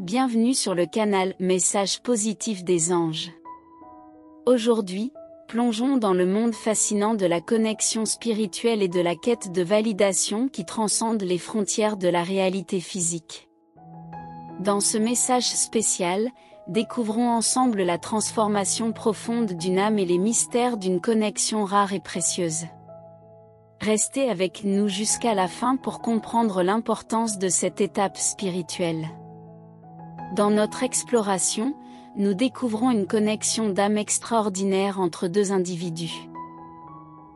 Bienvenue sur le canal Message positif des anges. Aujourd'hui, plongeons dans le monde fascinant de la connexion spirituelle et de la quête de validation qui transcende les frontières de la réalité physique. Dans ce message spécial, découvrons ensemble la transformation profonde d'une âme et les mystères d'une connexion rare et précieuse. Restez avec nous jusqu'à la fin pour comprendre l'importance de cette étape spirituelle. Dans notre exploration, nous découvrons une connexion d'âme extraordinaire entre deux individus.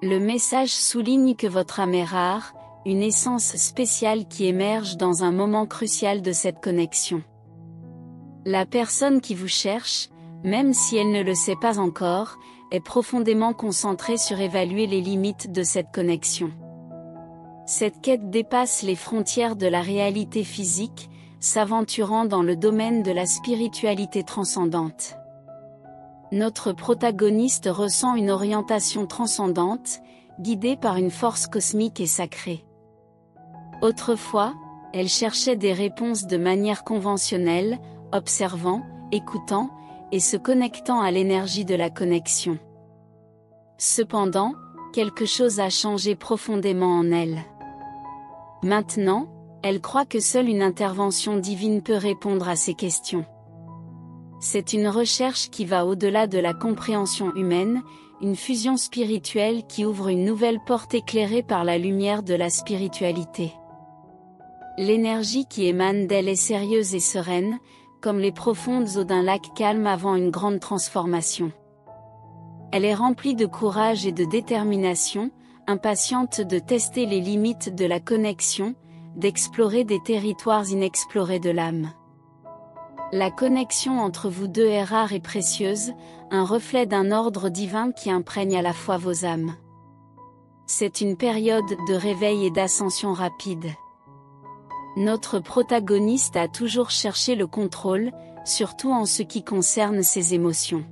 Le message souligne que votre âme est rare, une essence spéciale qui émerge dans un moment crucial de cette connexion. La personne qui vous cherche, même si elle ne le sait pas encore, est profondément concentrée sur évaluer les limites de cette connexion. Cette quête dépasse les frontières de la réalité physique, s'aventurant dans le domaine de la spiritualité transcendante. Notre protagoniste ressent une orientation transcendante, guidée par une force cosmique et sacrée. Autrefois, elle cherchait des réponses de manière conventionnelle, observant, écoutant, et se connectant à l'énergie de la connexion. Cependant, quelque chose a changé profondément en elle. Maintenant, elle croit que seule une intervention divine peut répondre à ces questions. C'est une recherche qui va au-delà de la compréhension humaine, une fusion spirituelle qui ouvre une nouvelle porte éclairée par la lumière de la spiritualité. L'énergie qui émane d'elle est sérieuse et sereine, comme les profondes eaux d'un lac calme avant une grande transformation. Elle est remplie de courage et de détermination, impatiente de tester les limites de la connexion, d'explorer des territoires inexplorés de l'âme. La connexion entre vous deux est rare et précieuse, un reflet d'un ordre divin qui imprègne à la fois vos âmes. C'est une période de réveil et d'ascension rapide. Notre protagoniste a toujours cherché le contrôle, surtout en ce qui concerne ses émotions.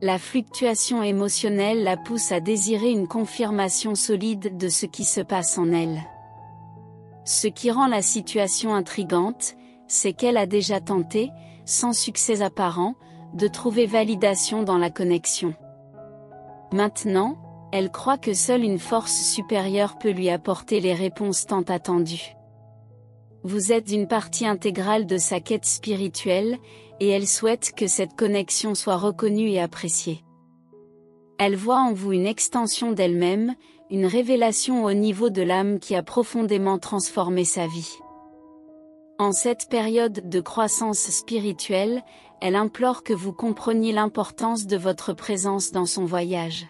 La fluctuation émotionnelle la pousse à désirer une confirmation solide de ce qui se passe en elle. Ce qui rend la situation intrigante, c'est qu'elle a déjà tenté, sans succès apparent, de trouver validation dans la connexion. Maintenant, elle croit que seule une force supérieure peut lui apporter les réponses tant attendues. Vous êtes une partie intégrale de sa quête spirituelle, et elle souhaite que cette connexion soit reconnue et appréciée. Elle voit en vous une extension d'elle-même, une révélation au niveau de l'âme qui a profondément transformé sa vie. En cette période de croissance spirituelle, elle implore que vous compreniez l'importance de votre présence dans son voyage.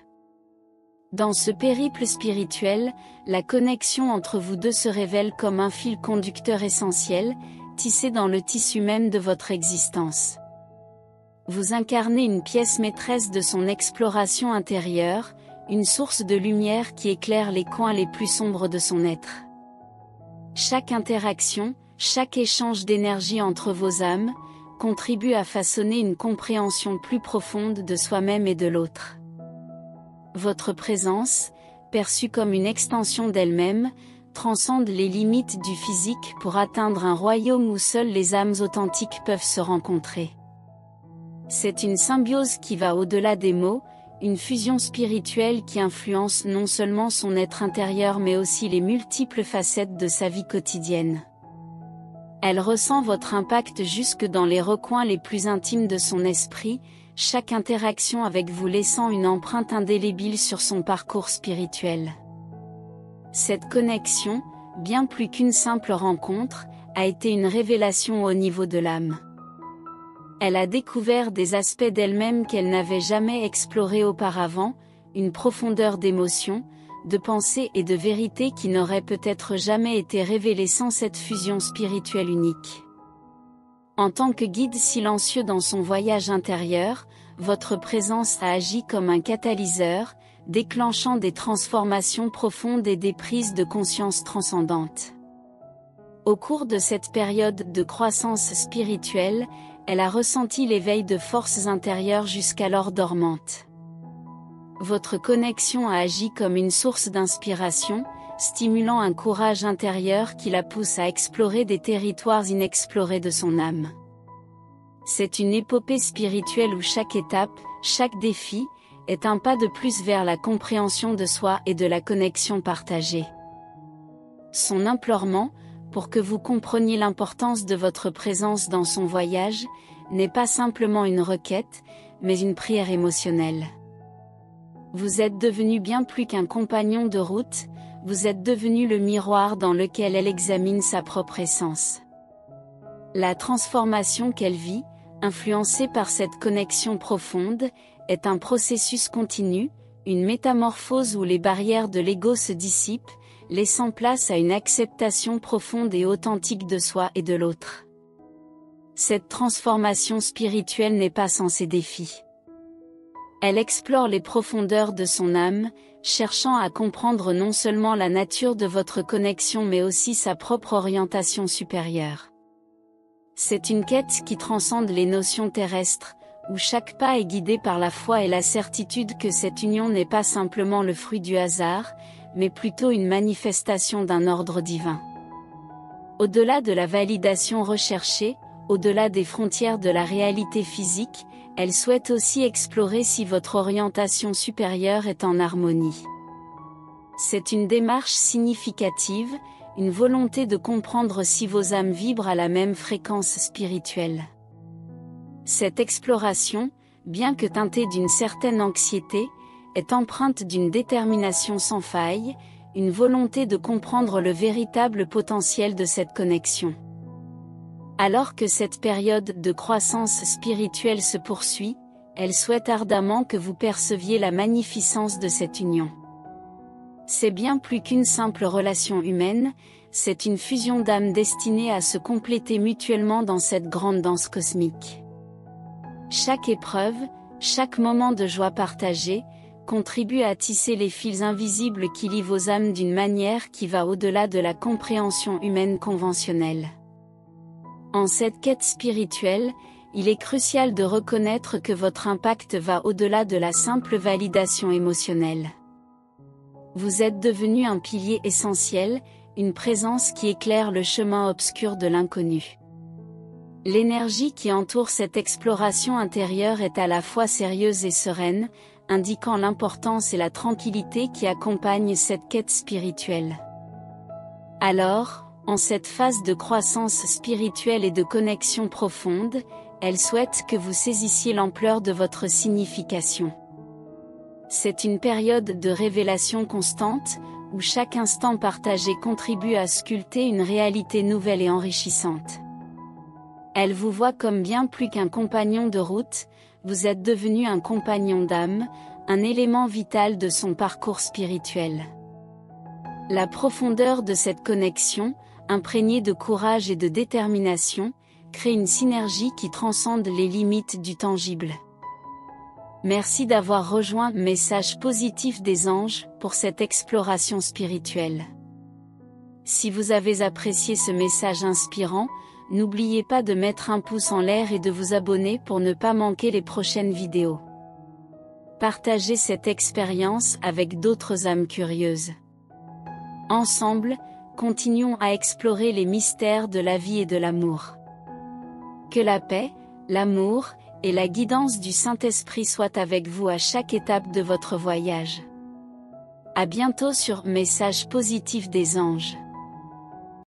Dans ce périple spirituel, la connexion entre vous deux se révèle comme un fil conducteur essentiel, tissé dans le tissu même de votre existence. Vous incarnez une pièce maîtresse de son exploration intérieure, une source de lumière qui éclaire les coins les plus sombres de son être. Chaque interaction, chaque échange d'énergie entre vos âmes, contribue à façonner une compréhension plus profonde de soi-même et de l'autre. Votre présence, perçue comme une extension d'elle-même, transcende les limites du physique pour atteindre un royaume où seules les âmes authentiques peuvent se rencontrer. C'est une symbiose qui va au-delà des mots, une fusion spirituelle qui influence non seulement son être intérieur mais aussi les multiples facettes de sa vie quotidienne. Elle ressent votre impact jusque dans les recoins les plus intimes de son esprit, chaque interaction avec vous laissant une empreinte indélébile sur son parcours spirituel. Cette connexion, bien plus qu'une simple rencontre, a été une révélation au niveau de l'âme. Elle a découvert des aspects d'elle-même qu'elle n'avait jamais explorés auparavant, une profondeur d'émotion, de pensée et de vérité qui n'aurait peut-être jamais été révélée sans cette fusion spirituelle unique. En tant que guide silencieux dans son voyage intérieur, votre présence a agi comme un catalyseur, déclenchant des transformations profondes et des prises de conscience transcendantes. Au cours de cette période de croissance spirituelle, elle a ressenti l'éveil de forces intérieures jusqu'alors dormantes. Votre connexion a agi comme une source d'inspiration, stimulant un courage intérieur qui la pousse à explorer des territoires inexplorés de son âme. C'est une épopée spirituelle où chaque étape, chaque défi, est un pas de plus vers la compréhension de soi et de la connexion partagée. Son implorement, pour que vous compreniez l'importance de votre présence dans son voyage, n'est pas simplement une requête, mais une prière émotionnelle. Vous êtes devenu bien plus qu'un compagnon de route, vous êtes devenu le miroir dans lequel elle examine sa propre essence. La transformation qu'elle vit, influencée par cette connexion profonde, est un processus continu, une métamorphose où les barrières de l'ego se dissipent, laissant place à une acceptation profonde et authentique de soi et de l'autre. Cette transformation spirituelle n'est pas sans ses défis. Elle explore les profondeurs de son âme, cherchant à comprendre non seulement la nature de votre connexion mais aussi sa propre orientation supérieure. C'est une quête qui transcende les notions terrestres, où chaque pas est guidé par la foi et la certitude que cette union n'est pas simplement le fruit du hasard, mais plutôt une manifestation d'un ordre divin. Au-delà de la validation recherchée, au-delà des frontières de la réalité physique, elle souhaite aussi explorer si votre orientation supérieure est en harmonie. C'est une démarche significative, une volonté de comprendre si vos âmes vibrent à la même fréquence spirituelle. Cette exploration, bien que teintée d'une certaine anxiété, est empreinte d'une détermination sans faille, une volonté de comprendre le véritable potentiel de cette connexion. Alors que cette période de croissance spirituelle se poursuit, elle souhaite ardemment que vous perceviez la magnificence de cette union. C'est bien plus qu'une simple relation humaine, c'est une fusion d'âmes destinée à se compléter mutuellement dans cette grande danse cosmique. Chaque épreuve, chaque moment de joie partagée, contribue à tisser les fils invisibles qui lient vos âmes d'une manière qui va au-delà de la compréhension humaine conventionnelle. En cette quête spirituelle, il est crucial de reconnaître que votre impact va au-delà de la simple validation émotionnelle. Vous êtes devenu un pilier essentiel, une présence qui éclaire le chemin obscur de l'inconnu. L'énergie qui entoure cette exploration intérieure est à la fois sérieuse et sereine, indiquant l'importance et la tranquillité qui accompagnent cette quête spirituelle. Alors, en cette phase de croissance spirituelle et de connexion profonde, elle souhaite que vous saisissiez l'ampleur de votre signification. C'est une période de révélation constante, où chaque instant partagé contribue à sculpter une réalité nouvelle et enrichissante. Elle vous voit comme bien plus qu'un compagnon de route, vous êtes devenu un compagnon d'âme, un élément vital de son parcours spirituel. La profondeur de cette connexion, imprégnée de courage et de détermination, crée une synergie qui transcende les limites du tangible. Merci d'avoir rejoint Message positif des anges pour cette exploration spirituelle. Si vous avez apprécié ce message inspirant, n'oubliez pas de mettre un pouce en l'air et de vous abonner pour ne pas manquer les prochaines vidéos. Partagez cette expérience avec d'autres âmes curieuses. Ensemble, continuons à explorer les mystères de la vie et de l'amour. Que la paix, l'amour, et la guidance du Saint-Esprit soient avec vous à chaque étape de votre voyage. À bientôt sur Message positif des anges.